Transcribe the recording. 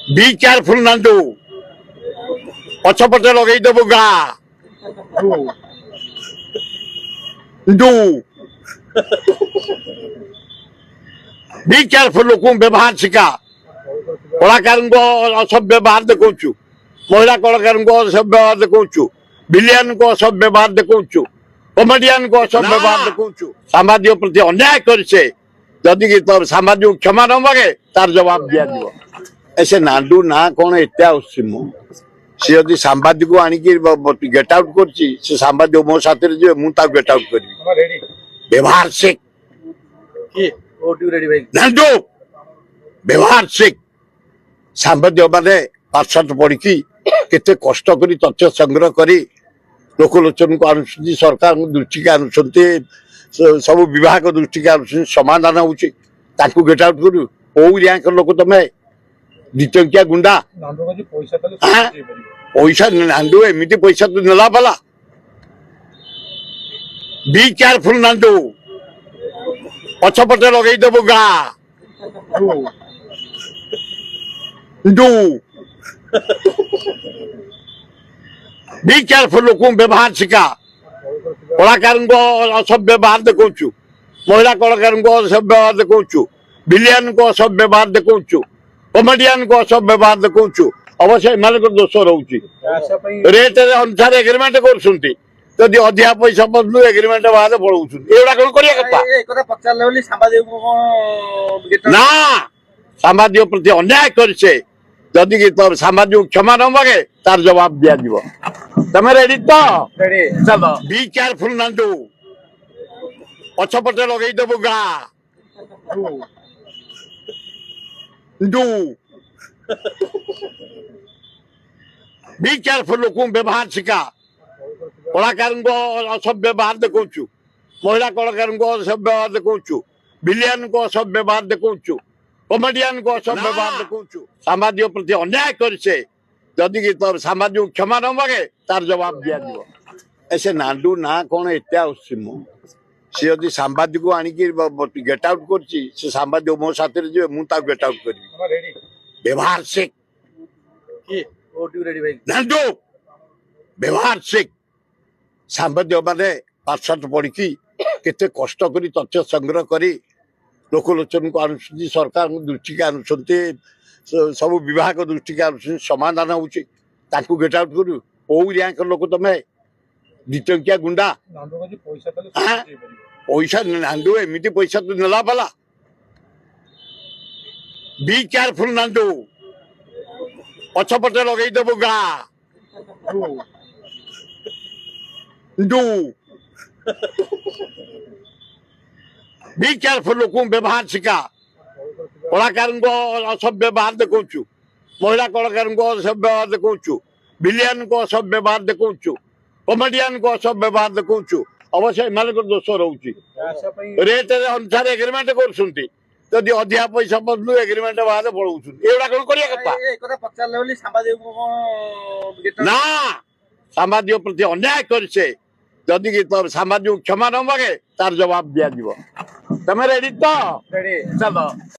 Be careful, Nandu. ପଛପଟେ ଲଗେଇଦେବୁ ଗାଁ ଡୁ ବି careful ଲୋକଙ୍କୁ ବ୍ୟବହାର ଶିଖା କଳାକାରଙ୍କ ଅସଭ୍ୟ ବ୍ୟବହାର ଦେଖଉଛୁ ମହିଳା କଳାକାରଙ୍କ ଅସଭ୍ୟ ବ୍ୟବହାର ଦେଖଉଛୁ ଭିଲିଆନଙ୍କ ଅସଭ୍ୟ ବ୍ୟବହାର ଦେଖଉଛୁ କମେଡିଆନଙ୍କ ଅସଭ୍ୟ ବ୍ୟବହାର ଦେଖଉଛୁ ସାମ୍ବାଦିକ ପ୍ରତି ଅନ୍ୟାୟ କରିଛେ ଯଦି କି ତୋର ସାମ୍ବାଦିକ କ୍ଷମା ନ ମାଗେ ତାର ଜବାବ ଦିଆଯିବ ସେ ନାଣ୍ଡୁ ନା କଣ ଏତେ ଆସୁଛି ମୁଁ ସେ ଯଦି ସାମ୍ବାଦିକ ଆଣିକି ଗେଟ୍ ଆଉଟ୍ କରୁଛି ସେ ସାମ୍ବାଦିକ ମୋ ସାଥିରେ ଯିବେ ମୁଁ ତାକୁ ଗେଟ୍ ଆଉଟ୍ କରିବି ବ୍ୟବହାର ଶିଖ ନାଣ୍ଡୁ ବ୍ୟବହାର ଶିଖ ସାମ୍ବାଦିକ ମାନେ ପାଠଶାଠ ପଢିକି କେତେ କଷ୍ଟ କରି ତଥ୍ୟ ସଂଗ୍ରହ କରି ଲୋକଲୋଚନକୁ ଆଣୁଛନ୍ତି ସରକାରଙ୍କ ଦୃଷ୍ଟିକି ଆଣୁଛନ୍ତି ସବୁ ବିଭାଗ ଦୃଷ୍ଟିକି ଆଣୁଛନ୍ତି ସମାଧାନ ହଉଛି ତାଙ୍କୁ ଗେଟ୍ ଆଉଟ୍ କରିବୁ କୋଉ ର୍ୟାଙ୍କର ଲୋକ ତମେ ଦିଟଙ୍କିଆ ଗୁଣ୍ଡା ପଇସା ନାଣ୍ଡୁ ଏମିତି ପଇସା ତୁ ନେଲା ବାଲା ବି କେୟାରଫୁଲ ନାଣ୍ଡୁ ପଛପଟେ ଲଗେଇଦେବୁ ଗାଁ ଡୁ ବି କେୟାରଫୁଲ ଲୋକଙ୍କୁ ବ୍ୟବହାର ଶିଖା କଳାକାରଙ୍କ ଅସଭ୍ୟ ବ୍ୟବହାର ଦେଖଉଛୁ ମହିଳା କଳାକାରଙ୍କ ଅସଭ୍ୟ ବ୍ୟବହାର ଦେଖଉଛୁ ଭିଲିଆନଙ୍କ ଅସଭ୍ୟ ବ୍ୟବହାର ଦେଖଉଛୁ କମେଡିଆନଙ୍କ ଅସଭ୍ୟ ବ୍ୟବହାର ଦେଖଉଛୁ ଅବଶ୍ୟ ଏମାନଙ୍କର ଦୋଷ ରହୁଛି ରେଟ୍ ଅନୁସାରେ ଏଗ୍ରିମେଣ୍ଟ କରୁଛନ୍ତି ଯଦି ଅଧିକା ପଇସା ବଦଲୁ ଏଗ୍ରିମେଣ୍ଟ ବାହାରେ ପଳଉଛନ୍ତି ଏଗୁଡା କଣ କରିବା କଥା ନା ସାମ୍ବାଦିକ ପ୍ରତି ଅନ୍ୟାୟ କରିଛେ ଯଦି କି ତୋର ସାମ୍ବାଦିକ କ୍ଷମା ନ ମାଗେ ତାର ଜବାବ ଦିଆଯିବ ତମେ ରେଡି ତ ବି କେୟାରଫୁଲ ନାଣ୍ଡୁ ପଛପଟେ ଲଗେଇଦେବୁ ଗାଁ ଡୁ ବି କେୟାରଫୁଲ ଲୋକଙ୍କୁ ବ୍ୟବହାର ଶିଖା କଳାକାରଙ୍କ ଅସଭ୍ୟ ବ୍ୟବହାର ଦେଖଉଛୁ ମହିଳା କଳାକାରଙ୍କ ଅସଭ୍ୟ ବ୍ୟବହାର ଦେଖଉଛୁ ଭିଲିଆନଙ୍କ ଅସଭ୍ୟ ବ୍ୟବହାର ଦେଖଉଛୁ କମେଡିଆନଙ୍କ ଅସଭ୍ୟ ବ୍ୟବହାର ଦେଖଉଛୁ ସାମ୍ବାଦିକ ପ୍ରତି ଅନ୍ୟାୟ କରିଛେ ଯଦି କି ତୋର ସାମ୍ବାଦିକ କ୍ଷମା ନ ମାଗେ ତାର ଜବାବ ଦିଆଯିବ ସେ ନାଣ୍ଡୁ ନା କଣ ଏତେ ଆସୁଛି ମୁଁ ସେ ଯଦି ସାମ୍ବାଦିକ ଆଣିକି ଗେଟ୍ ଆଉଟ୍ କରୁଛି ସେ ସାମ୍ବାଦିକ ମୋ ସାଥିରେ ଯିବେ ମୁଁ ତାକୁ ଗେଟ୍ ଆଉଟ୍ କରିବି ବ୍ୟବହାର ଶିଖ ନାଣ୍ଡୁ ବ୍ୟବହାର ଶିଖ ସାମ୍ବାଦିକ ମାନେ ପାଠଶାଠ ପଢିକି କେତେ କଷ୍ଟ କରି ତଥ୍ୟ ସଂଗ୍ରହ କରି ଲୋକଲୋଚନକୁ ଆଣୁଛନ୍ତି ସରକାରଙ୍କ ଦୃଷ୍ଟିକି ଆଣୁଛନ୍ତି ସବୁ ବିଭାଗ ଦୃଷ୍ଟିକି ଆଣୁଛନ୍ତି ସମାଧାନ ହଉଛି ତାଙ୍କୁ ଗେଟ୍ ଆଉଟ୍ କରିବୁ କୋଉ ର୍ୟାଙ୍କର ଲୋକ ତମେ ଦିଟଙ୍କିଆ ଗୁଣ୍ଡା ପଇସା ନାଣ୍ଡୁ ଏମିତି ପଇସା ତୁ ନେଲା ବାଲା ବି କେୟାରଫୁଲ ନାଣ୍ଡୁ ପଛପଟେ ଲଗେଇଦେବୁ ଗାଁ ଡୁ ବି କେୟାରଫୁଲ ଲୋକଙ୍କୁ ବ୍ୟବହାର ଶିଖା କଳାକାରଙ୍କ ଅସଭ୍ୟ ବ୍ୟବହାର ଦେଖଉଛୁ ମହିଳା କଳାକାରଙ୍କ ଅସଭ୍ୟ ବ୍ୟବହାର ଦେଖଉଛୁ ଭିଲିଆନଙ୍କ ଅସଭ୍ୟ ବ୍ୟବହାର ଦେଖଉଛୁ କମେଡିଆନଙ୍କ ଅସଭ୍ୟ ବ୍ୟବହାର ଦେଖଉଛୁ ଅବଶ୍ୟ ଏମାନଙ୍କର ଦୋଷ ରହୁଛି ରେଟ୍ ଅନୁସାରେ ଏଗ୍ରିମେଣ୍ଟ କରୁଛନ୍ତି ଯଦି ଅଧିକା ପଇସା ବଦଲୁ ଏଗ୍ରିମେଣ୍ଟ ବାହାରେ ପଳଉଛନ୍ତି ଏଗୁଡା କଣ କରିବା କଥା ନା ସାମ୍ବାଦିକ ପ୍ରତି ଅନ୍ୟାୟ କରିଛେ ଯଦି କି ତୋର ସାମ୍ବାଦିକ କ୍ଷମା ନ ମାଗେ ତାର ଜବାବ ଦିଆଯିବ ତମେ ରେଡି ତ